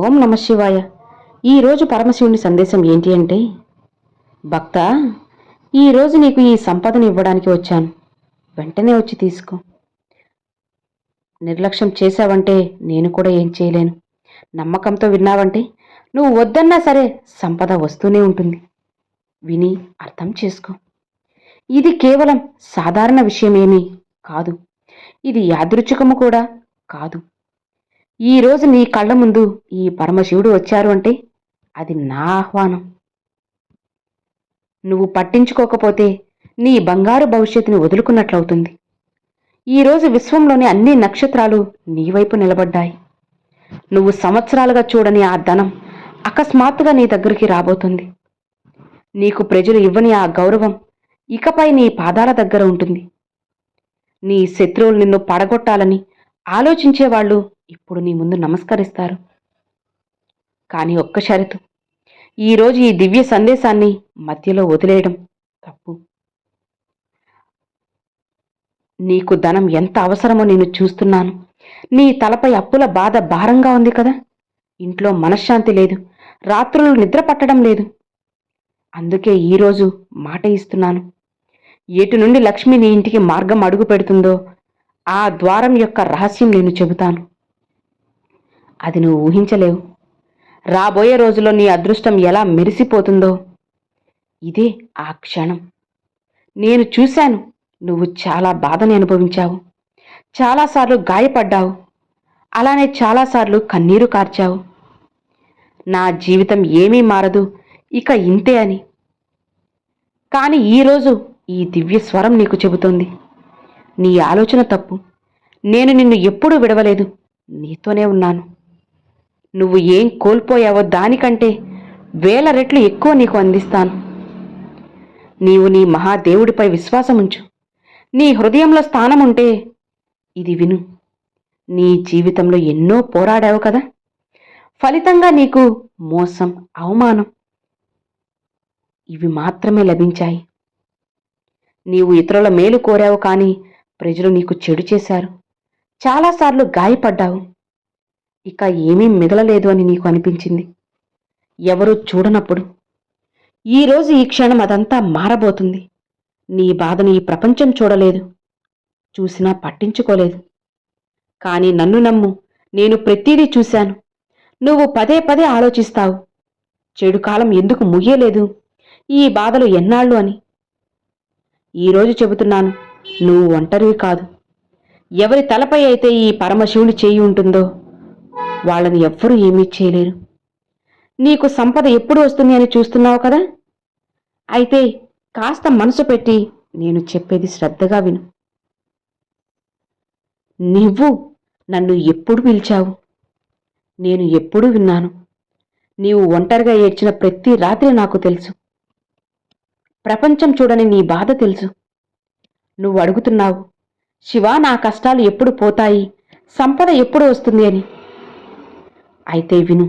ఓం నమ శివాయ. ఈరోజు పరమశివుని సందేశం ఏంటి అంటే, భక్త, ఈరోజు నీకు ఈ సంపదను ఇవ్వడానికి వచ్చాను. వెంటనే వచ్చి తీసుకో. నిర్లక్ష్యం చేశావంటే నేను కూడా ఏం చేయలేను. నమ్మకంతో విన్నావంటే నువ్వు వద్దన్నా సరే సంపద వస్తూనే ఉంటుంది. విని అర్థం చేసుకో. ఇది కేవలం సాధారణ విషయమేమీ కాదు. ఇది యాదృచ్ఛికము కూడా కాదు. ఈరోజు నీ కళ్ళ ముందు ఈ పరమశివుడు వచ్చారు అంటే అది నా ఆహ్వానం. నువ్వు పట్టించుకోకపోతే నీ బంగారు భవిష్యత్తుని వదులుకున్నట్లవుతుంది. ఈరోజు విశ్వంలోని అన్ని నక్షత్రాలు నీ వైపు నిలబడ్డాయి. నువ్వు సంవత్సరాలుగా చూడని ఆ ధనం అకస్మాత్తుగా నీ దగ్గరికి రాబోతుంది. నీకు ప్రజలు ఇవ్వని ఆ గౌరవం ఇకపై నీ పాదాల దగ్గర ఉంటుంది. నీ శత్రువులు నిన్ను పడగొట్టాలని ఆలోచించేవాళ్ళు ఇప్పుడు నీ ముందు నమస్కరిస్తారు. కానీ ఒక్క షరతు, ఈరోజు ఈ దివ్య సందేశాన్ని మధ్యలో వదిలేయడం తప్పు. నీకు ధనం ఎంత అవసరమో నేను చూస్తున్నాను. నీ తలపై అప్పుల బాధ భారంగా ఉంది కదా. ఇంట్లో మనశ్శాంతి లేదు, రాత్రులు నిద్ర పట్టడం లేదు. అందుకే ఈరోజు మాట ఇస్తున్నాను. ఎటు నుండి లక్ష్మి నీ ఇంటికి మార్గం అడుగు పెడుతుందో ఆ ద్వారం యొక్క రహస్యం నేను చెబుతాను. అది నువ్వు ఊహించలేవు. రాబోయే రోజుల్లో నీ అదృష్టం ఎలా మెరిసిపోతుందో ఇదే ఆ క్షణం. నేను చూశాను. నువ్వు చాలా బాధని అనుభవించావు, చాలాసార్లు గాయపడ్డావు, అలానే చాలాసార్లు కన్నీరు కార్చావు. నా జీవితం ఏమీ మారదు, ఇక ఇంతే అని. కానీ ఈరోజు ఈ దివ్య స్వరం నీకు చెబుతోంది, నీ ఆలోచన తప్పు. నేను నిన్ను ఎప్పుడూ విడవలేదు, నీతోనే ఉన్నాను. నువ్వు ఏం కోల్పోయావో దానికంటే 1000 రెట్లు ఎక్కువ నీకు అందిస్తాను. నీవు నీ మహాదేవుడిపై విశ్వాసముంచు. నీ హృదయంలో స్థానం ఉంటే ఇది విను. నీ జీవితంలో ఎన్నో పోరాడావు కదా. ఫలితంగా నీకు మోసం, అవమానం ఇవి మాత్రమే లభించాయి. నీవు ఇతరుల మేలు కోరావు, కానీ ప్రజలు నీకు చెడు చేశారు. చాలాసార్లు గాయపడ్డావు. ఇక ఏమీ మిగలలేదు అని నీకు అనిపించింది, ఎవరూ చూడనప్పుడు. ఈరోజు ఈ క్షణం అదంతా మారబోతుంది. నీ బాధని ఈ ప్రపంచం చూడలేదు, చూసినా పట్టించుకోలేదు. కానీ నన్ను నమ్ము, నేను ప్రతిదీ చూశాను. నువ్వు పదే పదే ఆలోచిస్తావు, చెడు కాలం ఎందుకు ముగియలేదు, ఈ బాధలు ఎన్నాళ్ళు అని. ఈరోజు చెబుతున్నాను, నువ్వు ఒంటరివి కాదు. ఎవరి తలపై అయితే ఈ పరమశివుని చేయి ఉంటుందో వాళ్ళని ఎవ్వరూ ఏమీ చేయలేరు. నీకు సంపద ఎప్పుడు వస్తుంది అని చూస్తున్నావు కదా. అయితే కాస్త మనసు పెట్టి నేను చెప్పేది శ్రద్ధగా విను. నువ్వు నన్ను ఎప్పుడు పిలిచావు, నేను ఎప్పుడూ విన్నాను. నీవు ఒంటరిగా ఏడ్చిన ప్రతి రాత్రి నాకు తెలుసు. ప్రపంచం చూడని నీ బాధ తెలుసు. నువ్వు అడుగుతున్నావు, శివా, నా కష్టాలు ఎప్పుడు పోతాయి, సంపద ఎప్పుడు వస్తుంది అని. అయితే విను,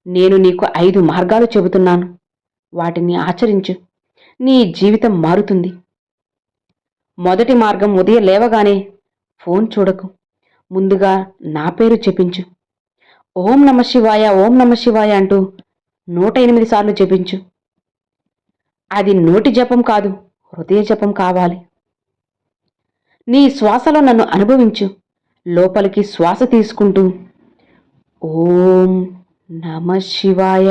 నేను నీకు 5 మార్గాలు చెబుతున్నాను. వాటిని ఆచరించు, నీ జీవితం మారుతుంది. మొదటి మార్గం, ఉదయం లేవగానే ఫోన్ చూడకు. ముందుగా నా పేరు జపించు. ఓం నమ శివాయ, ఓం నమ శివాయ అంటూ 108 సార్లు జపించు. అది నోటి జపం కాదు, హృదయ జపం కావాలి. నీ శ్వాసలో నన్ను అనుభవించు. లోపలికి శ్వాస తీసుకుంటూ ఓం నమ శివాయ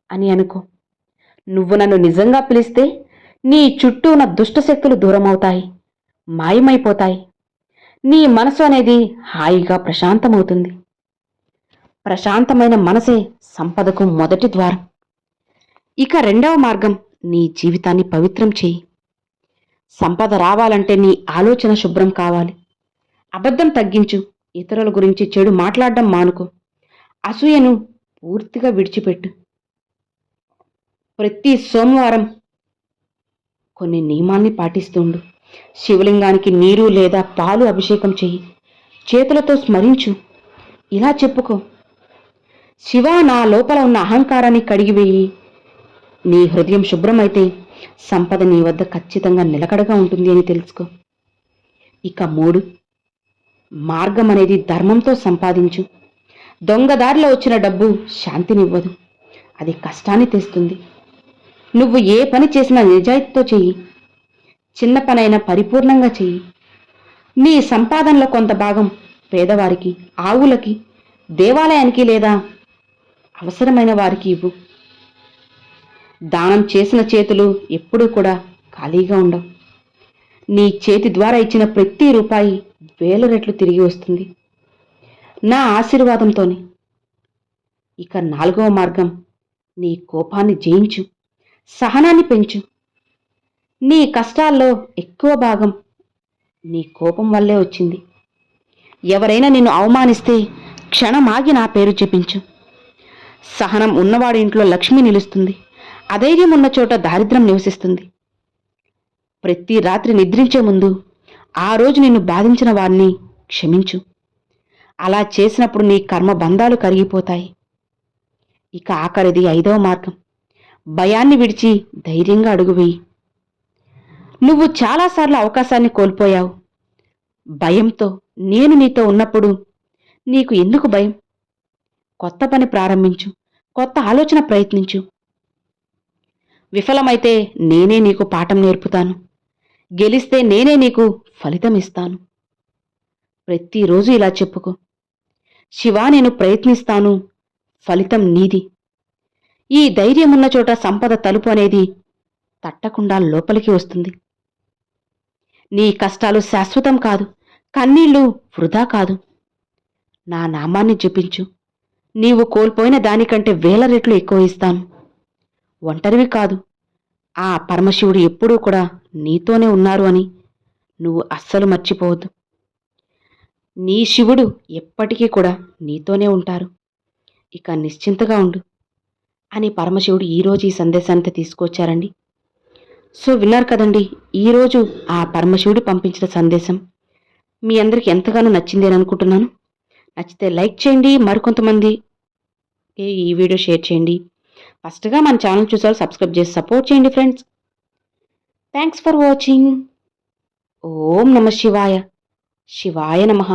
అని అనుకో. నువ్వు నన్ను నిజంగా పిలిస్తే నీ చుట్టూ ఉన్న దుష్టశక్తులు దూరమవుతాయి, మాయమైపోతాయి. నీ మనసు అనేది హాయిగా ప్రశాంతమవుతుంది. ప్రశాంతమైన మనసే సంపదకు మొదటి ద్వారం. ఇక రెండవ మార్గం, నీ జీవితాన్ని పవిత్రం చేయి. సంపద రావాలంటే నీ ఆలోచన శుభ్రం కావాలి. అబద్ధం తగ్గించు. ఇతరుల గురించి చెడు మాట్లాడడం మానుకో. అసూయను పూర్తిగా విడిచిపెట్టు. ప్రతి సోమవారం కొన్ని నియమాల్ని పాటిస్తుండు. శివలింగానికి నీరు లేదా పాలు అభిషేకం చెయ్యి. చేతులతో స్మరించు. ఇలా చెప్పుకో, శివా, నా లోపల ఉన్న అహంకారాన్ని కడిగివేయి. నీ హృదయం శుభ్రమైతే సంపద నీ వద్ద ఖచ్చితంగా నిలకడగా ఉంటుంది అని తెలుసుకో. ఇక 3 మార్గం అనేది ధర్మంతో సంపాదించు. దొంగదారిలో వచ్చిన డబ్బు శాంతినివ్వదు, అది కష్టాన్ని తెస్తుంది. నువ్వు ఏ పని చేసినా నిజాయితీతో చెయ్యి. చిన్న పనైనా పరిపూర్ణంగా చెయ్యి. నీ సంపాదనలో కొంత భాగం పేదవారికి, ఆవులకి, దేవాలయానికి లేదా అవసరమైన వారికి ఇవ్వు. దానం చేసిన చేతులు ఎప్పుడూ కూడా ఖాళీగా ఉండవు. నీ చేతి ద్వారా ఇచ్చిన ప్రతి రూపాయి వేల రెట్లు తిరిగి వస్తుంది, నా ఆశీర్వాదంతోనే. ఇక 4వ మార్గం, నీ కోపాన్ని జయించు, సహనాన్ని పెంచు. నీ కష్టాల్లో ఎక్కువ భాగం నీ కోపం వల్లే వచ్చింది. ఎవరైనా నిన్ను అవమానిస్తే క్షణమాగి నా పేరు చెప్పించు. సహనం ఉన్నవాడి ఇంట్లో లక్ష్మి నిలుస్తుంది, అధైర్యం ఉన్న చోట దారిద్ర్యం నివసిస్తుంది. ప్రతి రాత్రి నిద్రించే ముందు ఆ రోజు నిన్ను బాధించిన వారిని క్షమించు. అలా చేసినప్పుడు నీ కర్మ బంధాలు కరిగిపోతాయి. ఇక ఆఖరిది 5వ మార్గం, భయాన్ని విడిచి ధైర్యంగా అడుగువేయి. నువ్వు చాలాసార్లు అవకాశాన్ని కోల్పోయావు. భయంతో. నేను నీతో ఉన్నప్పుడు నీకు ఎందుకు భయం? కొత్త పని ప్రారంభించు, కొత్త ఆలోచన ప్రయత్నించు. విఫలమైతే నేనే నీకు పాఠం నేర్పుతాను, గెలిస్తే నేనే నీకు ఫలితం ఇస్తాను. ప్రతిరోజు ఇలా చెప్పుకో, శివా నేను ప్రయత్నిస్తాను, ఫలితం నీది. ఈ ధైర్యం ఉన్న చోట సంపద తలుపు అనేది తట్టకుండా లోపలికి వస్తుంది. నీ కష్టాలు శాశ్వతం కాదు, కన్నీళ్లు వృధా కాదు. నా నామాన్ని జపించు, నీవు కోల్పోయిన దానికంటే వేల రెట్లు ఎక్కువ ఇస్తాను. ఒంటరివి కాదు, ఆ పరమశివుడు ఎప్పుడూ కూడా నీతోనే ఉన్నారు అని నువ్వు అస్సలు మర్చిపోవద్దు. నీ శివుడు ఎప్పటికీ కూడా నీతోనే ఉంటారు. ఇక నిశ్చింతగా ఉండు అని పరమశివుడు ఈరోజు ఈ సందేశాన్ని తీసుకొచ్చారండి. సో విన్నారు కదండి, ఈరోజు ఆ పరమశివుడు పంపించిన సందేశం మీ అందరికి ఎంతగానో నచ్చింది అని అనుకుంటున్నాను. నచ్చితే లైక్ చేయండి, మరికొంతమంది ఈ వీడియో షేర్ చేయండి. ఫస్ట్గా మన ఛానల్ చూసారు సబ్స్క్రైబ్ చేసి సపోర్ట్ చేయండి ఫ్రెండ్స్. Thanks for watching. ఓం నమ శివాయ. శివాయ నమః.